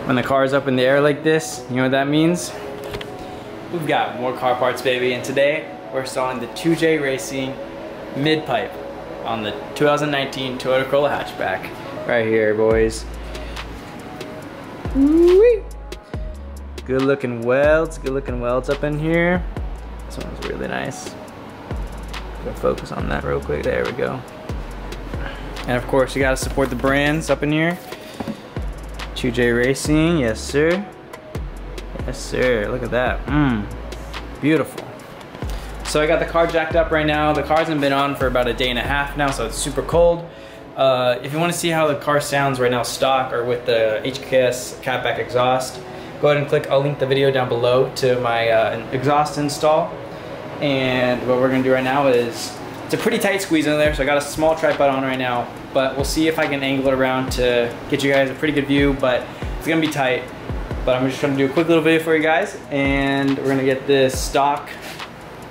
when the car is up in the air like this, you know what that means? We've got more car parts, baby, and today we're installing the 2J Racing mid-pipe on the 2019 Toyota Corolla hatchback. Right here, boys. Woo-wee. Good looking welds up in here. This one's really nice. Gonna focus on that real quick. There we go. And of course, you gotta support the brands up in here. 2J Racing, yes sir. Yes sir, look at that. Beautiful. So I got the car jacked up right now. The car hasn't been on for about a day and a half now, so it's super cold. If you want to see how the car sounds right now stock or with the HKS catback exhaust, go ahead and click, I'll link the video down below to my exhaust install. And what we're gonna do right now is, it's a pretty tight squeeze in there, so I got a small tripod on right now, but we'll see if I can angle it around to get you guys a pretty good view, but it's gonna be tight. But I'm just trying to do a quick little video for you guys, and we're gonna get this stock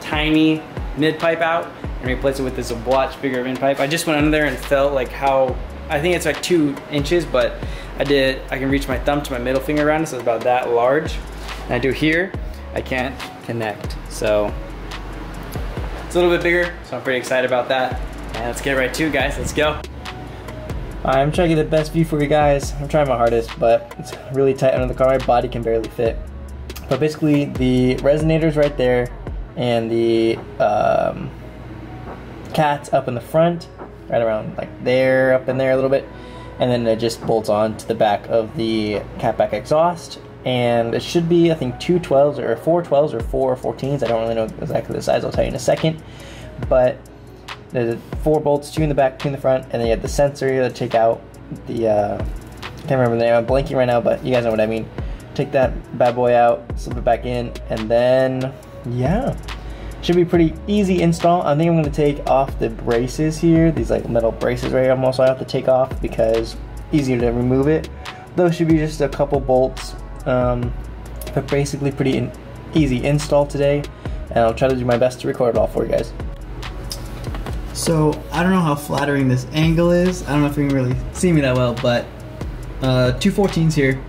tiny mid pipe out and replace it with this much bigger mid pipe. I just went under there and felt like how, I think it's like 2 inches, but I can reach my thumb to my middle finger around it, so it's about that large. And I do here, I can't connect. So it's a little bit bigger, so I'm pretty excited about that. And let's get right to it, guys, let's go. I'm trying to get the best view for you guys. I'm trying my hardest, but it's really tight under the car. My body can barely fit. But basically, the resonator's right there, and the cat's up in the front, right around like there, up in there a little bit, and then it just bolts on to the back of the catback exhaust. And it should be, I think, 2 12s or 4 12s or 4 14s. I don't really know exactly the size. I'll tell you in a second. But there's 4 bolts, 2 in the back, 2 in the front, and then you have the sensor to take out the, I can't remember the name, I'm blanking right now, but you guys know what I mean. Take that bad boy out, slip it back in, and then, yeah. Should be pretty easy install. I think I'm gonna take off the braces here, these like metal braces right here. I'm also have to take off because easier to remove it. Those should be just a couple bolts, but basically pretty easy install today, and I'll try to do my best to record it all for you guys. So, I don't know how flattering this angle is. I don't know if you can really see me that well, but 2 14s here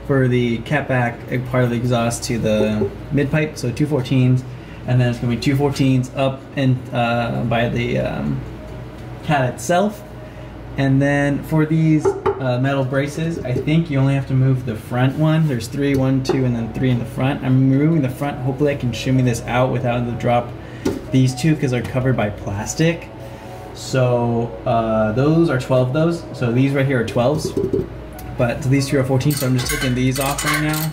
for the catback part of the exhaust to the mid pipe, so 2 14s, and then it's gonna be 2 14s up and by the cat itself. And then for these metal braces, I think you only have to move the front one. There's 3, 1, 2, and then 3 in the front. I'm removing the front. Hopefully I can shimmy this out without the drop these 2 because they're covered by plastic. So those are 12 those. So these right here are 12s. But these 2 are 14, so I'm just taking these off right now.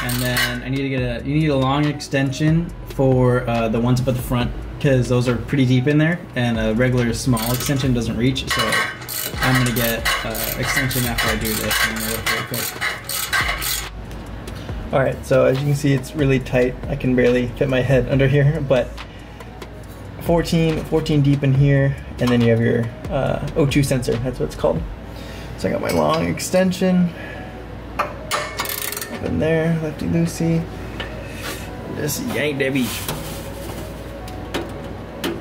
And then I need to get you need a long extension for the ones up at the front, because those are pretty deep in there, and a regular small extension doesn't reach. So I'm gonna get extension after I do this real quick. All right, so as you can see, it's really tight. I can barely fit my head under here, but 14 deep in here, and then you have your O2 sensor. That's what it's called. So I got my long extension up in there, lefty loosey. Just yank that beach.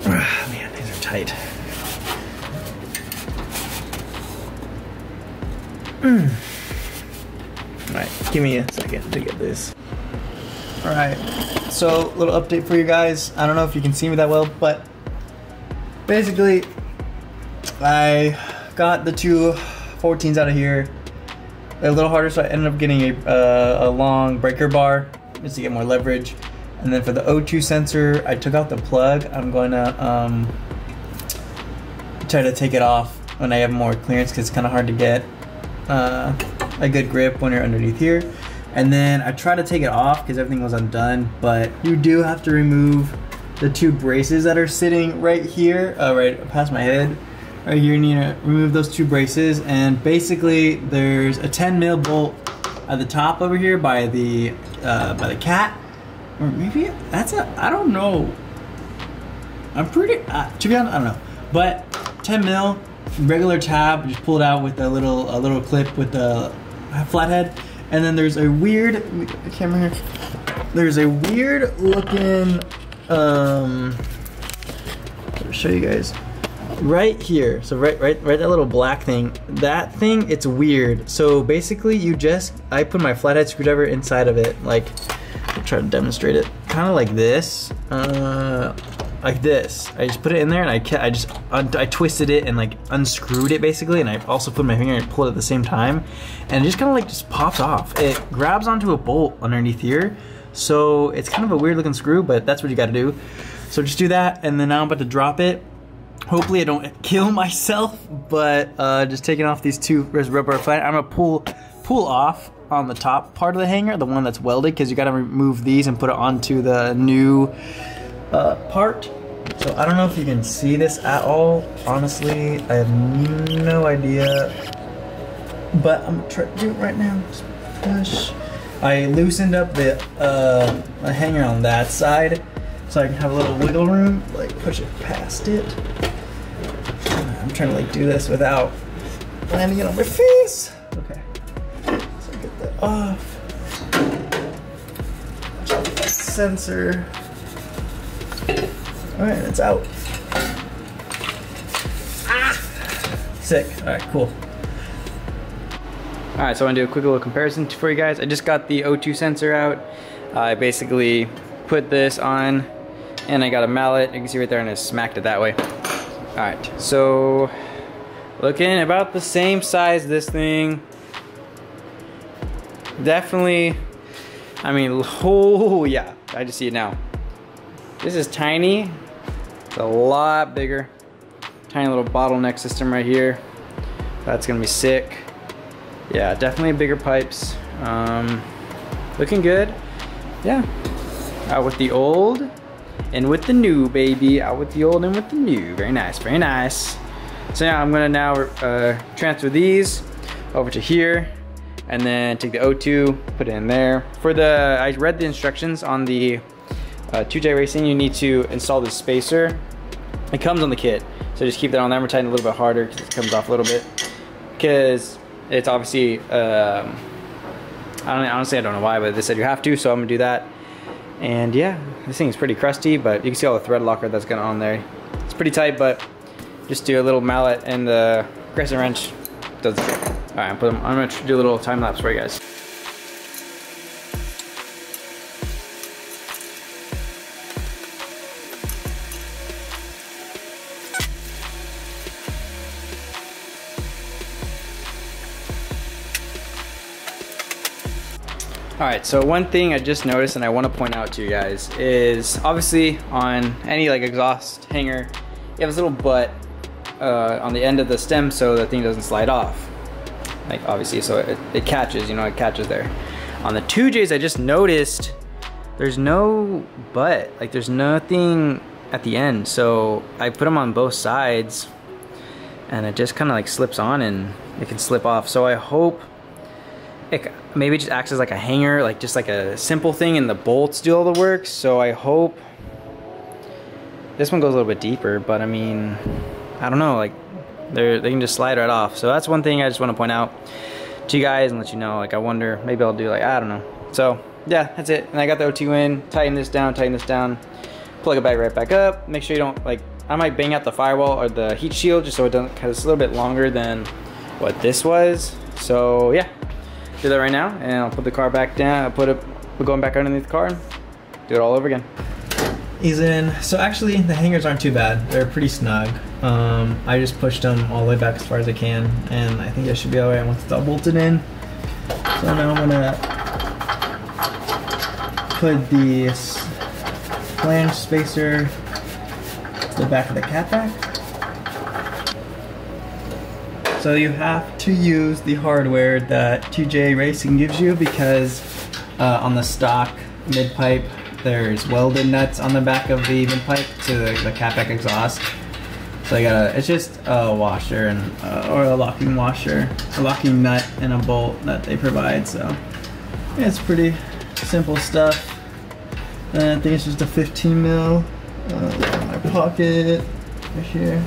Man, these are tight. Alright, give me a second to get this. Alright, so little update for you guys. I don't know if you can see me that well, but basically I got the 2 14s out of here. They're a little harder, so I ended up getting a long breaker bar just to get more leverage. And then for the O2 sensor, I took out the plug. I'm going to try to take it off when I have more clearance, because it's kind of hard to get a good grip when you're underneath here. And then I tried to take it off because everything was undone, but you do have to remove the 2 braces that are sitting right here, right past my head. Right here, you need to remove those 2 braces, and basically there's a 10 mil bolt at the top over here by the cat, or maybe that's a, I don't know. I'm pretty, to be honest, I don't know, but 10 mil regular tab. Just pull it out with a little clip with the flathead, and then there's a weird camera here. There's a weird looking. I'll show you guys. right here, so right that little black thing, that thing, it's weird. So basically I put my flathead screwdriver inside of it, like, I'll try to demonstrate it, kind of like this, like this. I just put it in there and I twisted it and like unscrewed it basically, and I also put my finger and pulled it at the same time, and it just kind of like just pops off. It grabs onto a bolt underneath here, so it's kind of a weird looking screw, but that's what you gotta do. So just do that, and then now I'm about to drop it. Hopefully I don't kill myself, but just taking off these two rubber flat. I'm gonna pull off on the top part of the hanger, the one that's welded, because you gotta remove these and put it onto the new part. So I don't know if you can see this at all. Honestly, I have no idea, but I'm trying to do it right now. Just push. I loosened up the hanger on that side, so I can have a little wiggle room, like push it past it. I'm trying to like do this without landing it on my face. Okay, so get that off. Check that sensor. All right, it's out. Ah! Sick. All right, cool. All right, so I want to do a quick little comparison for you guys. I just got the O2 sensor out. I basically put this on, and I got a mallet. You can see right there, and I smacked it that way. All right, so looking about the same size, this thing. Definitely, I mean, oh yeah, I just see it now. This is tiny. It's a lot bigger. Tiny little bottleneck system right here. That's gonna be sick. Yeah, definitely bigger pipes. Looking good. Yeah. Out with the old and with the new, baby. Out with the old and with the new. Very nice, very nice. So yeah, I'm gonna now transfer these over to here, and then take the O2, put it in there. I read the instructions on the 2J Racing. You need to install this spacer. It comes on the kit, so just keep that on there. I'm gonna tighten a little bit harder because it comes off a little bit, because it's obviously honestly I don't know why, but they said you have to, so I'm gonna do that. And yeah, this thing is pretty crusty, but you can see all the thread locker that's going on there. It's pretty tight, but just do a little mallet and the crescent wrench does the trick. All right, I'm gonna do a little time lapse for you guys. Alright, so one thing I just noticed and I want to point out to you guys is, obviously on any like exhaust hanger, you have this little butt on the end of the stem so the thing doesn't slide off. Like obviously, so it catches, you know, it catches there. On the 2Js I just noticed there's no butt, like there's nothing at the end, so I put them on both sides and it just kind of like slips on and it can slip off. So I hope it maybe just acts as like a hanger, like just like a simple thing, and the bolts do all the work. So I hope this one goes a little bit deeper, but I mean, I don't know, like they can just slide right off. So that's one thing I just want to point out to you guys and let you know. Like I wonder, maybe I'll do like, I don't know. So yeah, that's it. And I got the O2 in, tighten this down, plug it back right back up. Make sure you don't, like, I might bang out the firewall or the heat shield just so it doesn't, because it's a little bit longer than what this was. So yeah, do that right now, and I'll put the car back down. We're going back underneath the car and do it all over again. Ease in. So actually the hangers aren't too bad. They're pretty snug. I just pushed them all the way back as far as I can, and I think I should be alright once it's all bolted in. So now I'm gonna put the flange spacer to the back of the catback. So you have to use the hardware that 2J Racing gives you, because on the stock mid-pipe there's welded nuts on the back of the mid-pipe to the catback exhaust. So it's just a washer and or a locking washer, a locking nut and a bolt that they provide. So yeah, it's pretty simple stuff. And I think it's just a 15 mil in my pocket right here.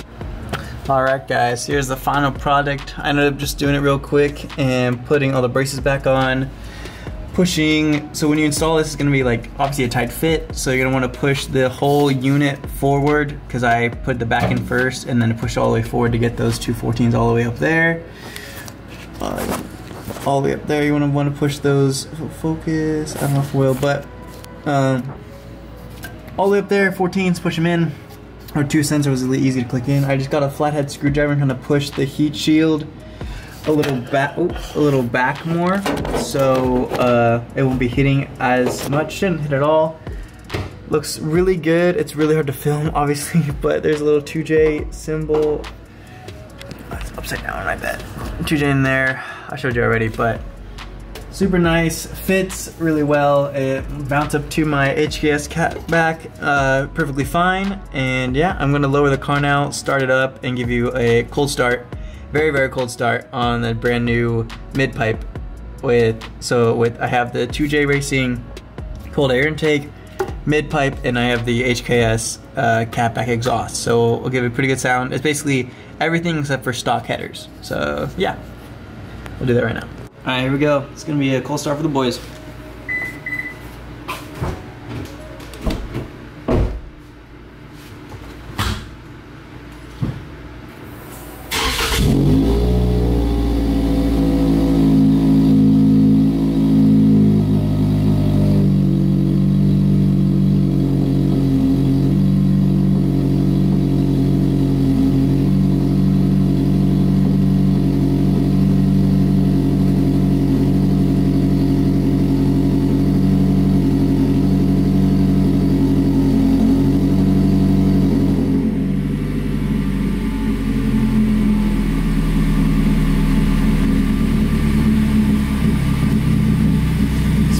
Alright guys, here's the final product. I ended up just doing it real quick and putting all the braces back on. pushing, so when you install this, it's gonna be like obviously a tight fit, so you're gonna wanna push the whole unit forward, because I put the back in first and then push all the way forward to get those two 14s all the way up there. All the way up there, you wanna push those, focus, I don't know if it will, but all the way up there, 14s, push them in, or 2 cents was really easy to click in. I just got a flathead screwdriver and kind of push the heat shield a little back more, so it won't be hitting as much. Shouldn't hit at all. Looks really good. It's really hard to film, obviously, but there's a little 2J symbol. It's upside down, I bet. 2J in there. I showed you already, but super nice. Fits really well. It bounced up to my HKS Hatchback perfectly fine. And yeah, I'm gonna lower the car now, start it up, and give you a cold start. Very, very cold start on the brand new mid pipe I have the 2J Racing cold air intake, mid pipe, and I have the HKS catback exhaust. So we'll give it a pretty good sound. It's basically everything except for stock headers. So yeah, we'll do that right now. All right, here we go. It's gonna be a cold start for the boys.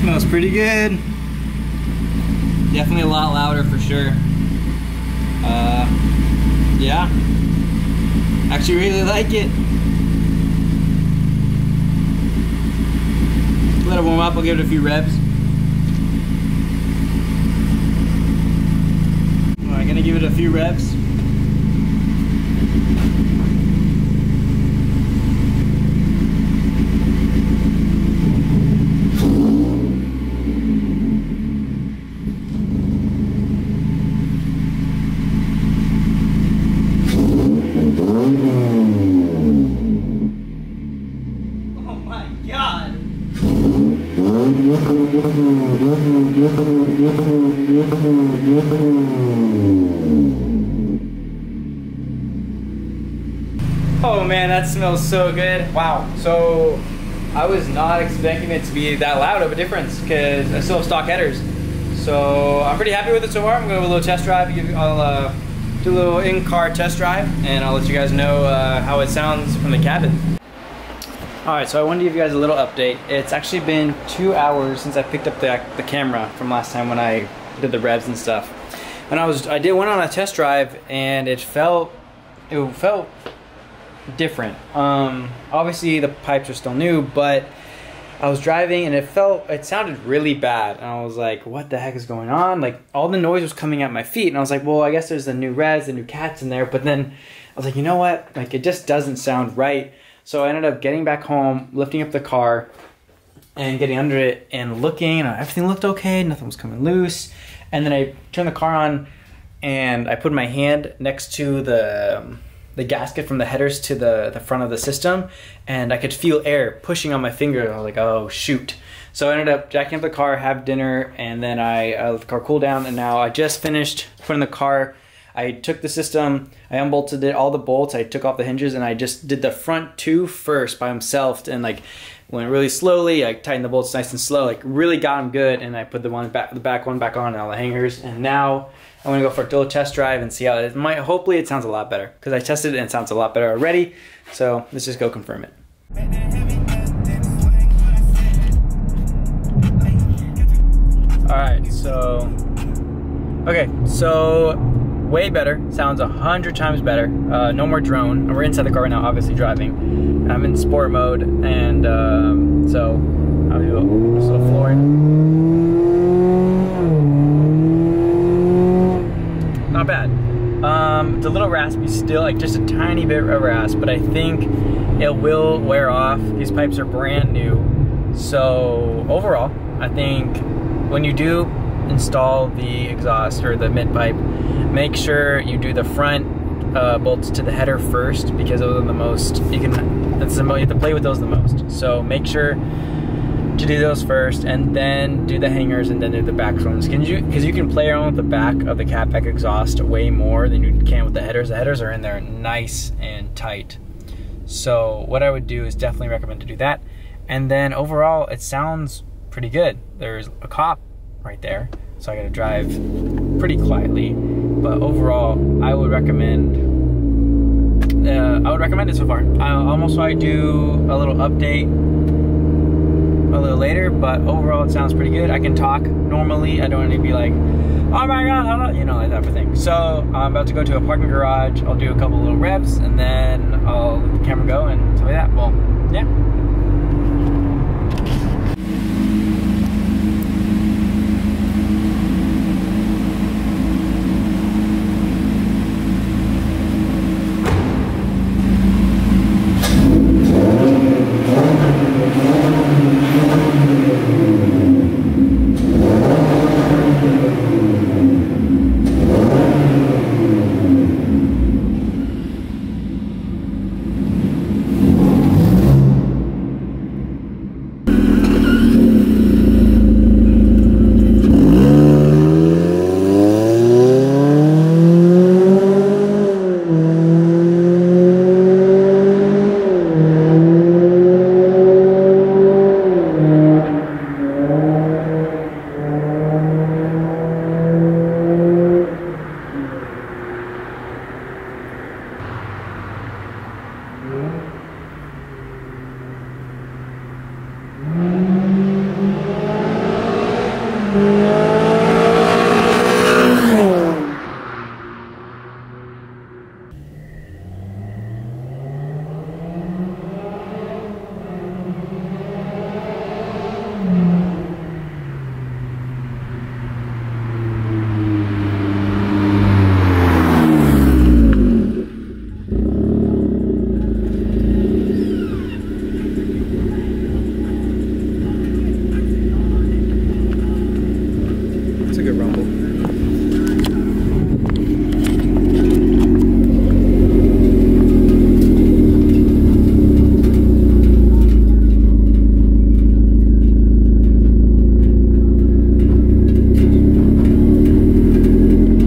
Smells pretty good. Definitely a lot louder for sure. Yeah. Actually really like it. Let it warm up, I'll give it a few revs. Alright, gonna give it a few revs. Oh man, that smells so good. Wow. So I was not expecting it to be that loud of a difference because I still have stock headers. So I'm pretty happy with it so far. I'm going to do a little test drive. I'll do a little in-car test drive and I'll let you guys know how it sounds from the cabin. Alright, so I wanted to give you guys a little update. It's actually been 2 hours since I picked up the camera from last time when I did the revs and stuff. And I went on a test drive and it felt different. Obviously the pipes are still new, but I was driving and it sounded really bad. And I was like, what the heck is going on? Like all the noise was coming at my feet and I was like, well, I guess there's the new revs, the new cats in there. But then I was like, you know what? Like it just doesn't sound right. So I ended up getting back home, lifting up the car and getting under it and looking, and everything looked okay, nothing was coming loose. And then I turned the car on and I put my hand next to the gasket from the headers to the front of the system, and I could feel air pushing on my finger. I was like, oh shoot. So I ended up jacking up the car, have dinner, and then I let the car cool down, and now I just finished putting the car. I took the system, I unbolted it, all the bolts, I took off the hinges, and I just did the front two first by himself, and like went really slowly. I tightened the bolts nice and slow, like really got them good, and I put the back one back on and all the hangers, and now I'm gonna go for a little test drive and see how it might. Hopefully it sounds a lot better because I tested it and it sounds a lot better already. So let's just go confirm it. All right, so way better, sounds 100 times better. No more drone. We're inside the car right now, obviously driving. I'm in sport mode, and so I'll do a little flooring. Not bad. It's a little raspy still, like just a tiny bit of rasp, but I think it will wear off. These pipes are brand new, so overall I think when you do install the exhaust or the mid pipe, make sure you do the front bolts to the header first, because those are the most, you have to play with those the most. So make sure to do those first, and then do the hangers, and then do the back ones. Because you can play around with the back of the catback exhaust way more than you can with the headers. The headers are in there nice and tight. So what I would do is definitely recommend to do that. And then overall, it sounds pretty good. There's a cop right there, so I gotta drive pretty quietly. But overall, I would recommend it so far. I'll almost probably do a little update a little later, but overall it sounds pretty good. I can talk normally. I don't need to be like, oh my god, you know, that type of thing. So I'm about to go to a parking garage. I'll do a couple little revs, and then I'll let the camera go and stuff like that. Well, yeah.